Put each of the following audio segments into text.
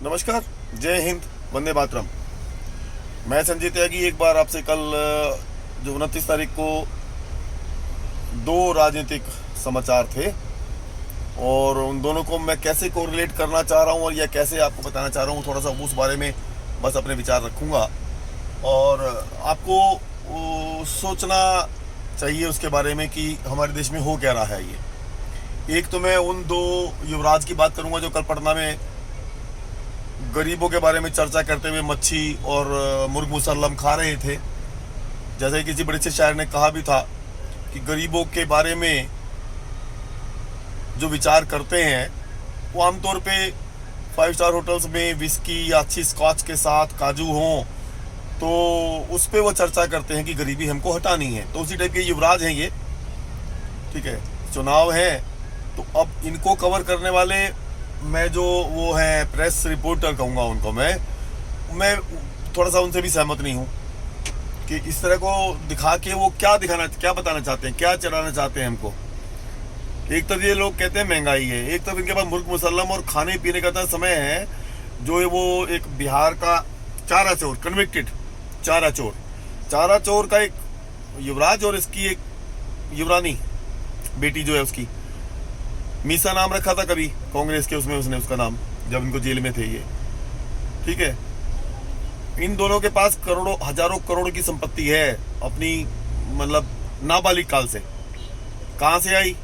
नमस्कार, जय हिंद, वंदे मातरम। मैं संजय त्यागी एक बार आपसे कल जो 29 तारीख को दो राजनीतिक समाचार थे और उन दोनों को मैं कैसे कोरिलेट करना चाह रहा हूँ और या कैसे आपको बताना चाह रहा हूँ, थोड़ा सा उस बारे में बस अपने विचार रखूँगा और आपको सोचना चाहिए उसके बारे में कि हमारे देश में हो क्या रहा है। ये एक तो मैं उन दो युवराज की बात करूँगा जो कल पटना में गरीबों के बारे में चर्चा करते हुए मच्छी और मुर्ग मुसल्लम खा रहे थे। जैसे किसी बड़े से शायर ने कहा भी था कि गरीबों के बारे में जो विचार करते हैं वो आमतौर पे 5 स्टार होटल्स में विस्की या अच्छी स्कॉच के साथ काजू हों तो उस पर वो चर्चा करते हैं कि गरीबी हमको हटानी है। तो उसी टाइप के युवराज हैं ये, ठीक है। चुनाव है तो अब इनको कवर करने वाले मैं जो वो है प्रेस रिपोर्टर कहूँगा उनको, मैं थोड़ा सा उनसे भी सहमत नहीं हूँ कि इस तरह को दिखा के वो क्या बताना चाहते हैं, क्या चलाना चाहते हैं हमको। एक तरफ ये लोग कहते हैं महंगाई है, एक तरफ इनके पास मुर्ग मुसल्लम और खाने पीने का समय है जो वो एक बिहार का चारा चोर, कन्विक्टेड चारा चोर का एक युवराज और इसकी एक युवरानी बेटी जो है उसकी मीसा नाम रखा था कभी कांग्रेस के उसमें उसने उसका नाम, जब इनको जेल में थे ये, ठीक है। इन दोनों के पास करोड़ों हजारों करोड़ की संपत्ति है अपनी, मतलब नाबालिग काल से। कहाँ से आई?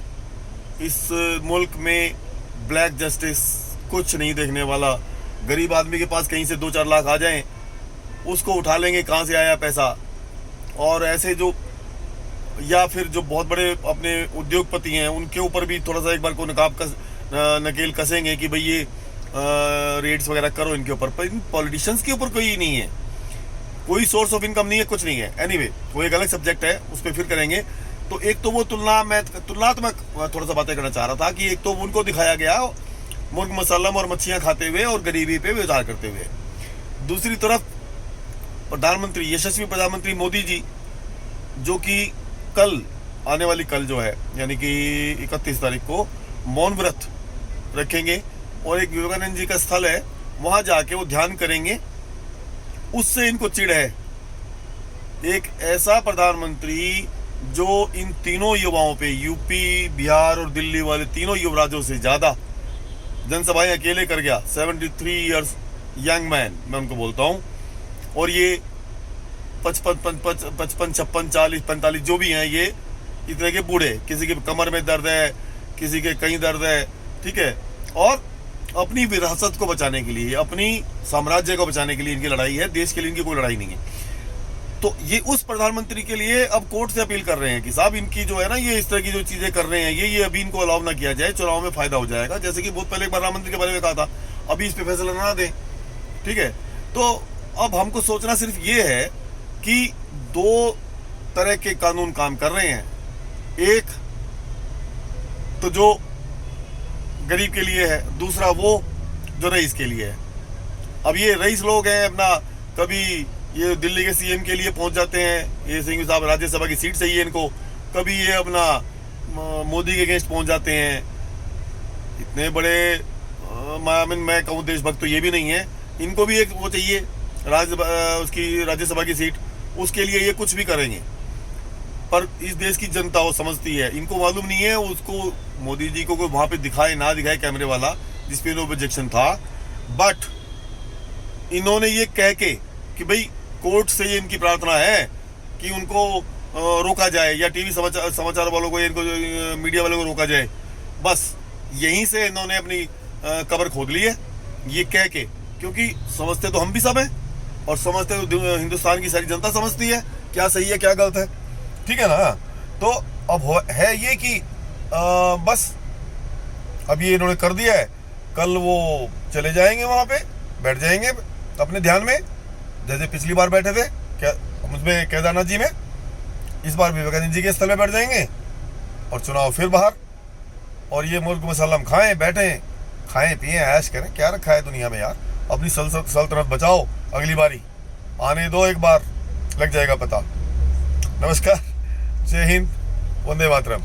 इस मुल्क में ब्लैक जस्टिस कुछ नहीं देखने वाला, गरीब आदमी के पास कहीं से 2-4 लाख आ जाएं उसको उठा लेंगे कहाँ से आया पैसा। और ऐसे जो या फिर जो बहुत बड़े अपने उद्योगपति हैं उनके ऊपर भी थोड़ा सा एक बार को नकेल कसेंगे कि भाई ये रेट्स वगैरह करो इनके ऊपर। पर इन पॉलिटिशियंस के ऊपर कोई नहीं है, कोई सोर्स ऑफ इनकम नहीं है, कुछ नहीं है। एनीवे वो एक अलग सब्जेक्ट है, उस पर फिर करेंगे। तो एक तो वो तुलनात्मक थोड़ा सा बातें करना चाह रहा था कि एक तो उनको दिखाया गया मुर्ग मसल्लम और मच्छियाँ खाते हुए और गरीबी पे विचार करते हुए, दूसरी तरफ प्रधानमंत्री, यशस्वी प्रधानमंत्री मोदी जी जो कि कल आने वाली कल जो है यानी कि 31 तारीख को मौन व्रत रखेंगे और एक विवेकानंद जी का स्थल है वहां जाके वो ध्यान करेंगे। उससे इनको चिढ़ है। एक ऐसा प्रधानमंत्री जो इन तीनों युवाओं पे, यूपी, बिहार और दिल्ली वाले तीनों युवराजों से ज्यादा जनसभाएं अकेले कर गया। 73 इयर्स यंग मैन मैं उनको बोलता हूँ। और ये 55, 56, 40, 45 जो भी हैं ये इतने के बूढ़े, किसी के कमर में दर्द है, किसी के कहीं दर्द है, ठीक है। और अपनी विरासत को बचाने के लिए, अपनी साम्राज्य को बचाने के लिए इनकी लड़ाई है, देश के लिए इनकी कोई लड़ाई नहीं है। तो ये उस प्रधानमंत्री के लिए अब कोर्ट से अपील कर रहे हैं कि साहब इनकी जो है ना ये इस तरह की जो चीजें कर रहे हैं ये अभी इनको अलाउ ना किया जाए, चुनाव में फायदा हो जाएगा। जैसे कि बहुत पहले प्रधानमंत्री के बारे में कहा था, अभी इस पे फैसला ना दें, ठीक है। तो अब हमको सोचना सिर्फ ये है कि दो तरह के कानून काम कर रहे हैं। एक तो जो गरीब के लिए है, दूसरा वो जो रईस के लिए है। अब ये रईस लोग हैं अपना, कभी ये दिल्ली के सीएम के लिए पहुंच जाते हैं, ये सिंह साहब राज्यसभा की सीट चाहिए इनको, कभी ये अपना मोदी के अगेंस्ट पहुंच जाते हैं। इतने बड़े मैं कहूँ देशभक्त तो ये भी नहीं है, इनको भी एक वो चाहिए उसकी राज्यसभा की सीट, उसके लिए ये कुछ भी करेंगे। पर इस देश की जनता वो समझती है, इनको मालूम नहीं है उसको मोदी जी को कोई वहां पे दिखाए ना दिखाए कैमरे वाला जिसपे नो ऑब्जेक्शन था, बट इन्होंने ये कह के कि भाई कोर्ट से ये इनकी प्रार्थना है कि उनको रोका जाए या टीवी समाचार वालों को, इनको मीडिया वालों को रोका जाए। बस यहीं से इन्होंने अपनी कब्र खोद ली है ये कह के, क्योंकि समझते तो हम भी सब हैं और समझते तो हिंदुस्तान की सारी जनता समझती है क्या सही है क्या गलत है, ठीक है ना। तो अब है ये कि बस अब ये इन्होंने कर दिया है, कल वो चले जाएंगे वहां पे, बैठ जाएंगे अपने ध्यान में जैसे पिछली बार बैठे थे क्या उसमें केदारनाथ जी में, इस बार विवेकानंद जी के स्थल में बैठ जाएंगे और चुनाव फिर बाहर। और ये मुर्ग मसल्लम खाएं, बैठें, खाएं पिएं, ऐश करें, क्या रखा है दुनिया में यार। अपनी सल्तनत बचाओ, अगली बारी आने दो, एक बार लग जाएगा पता। नमस्कार, जय हिंद, वंदे मातरम।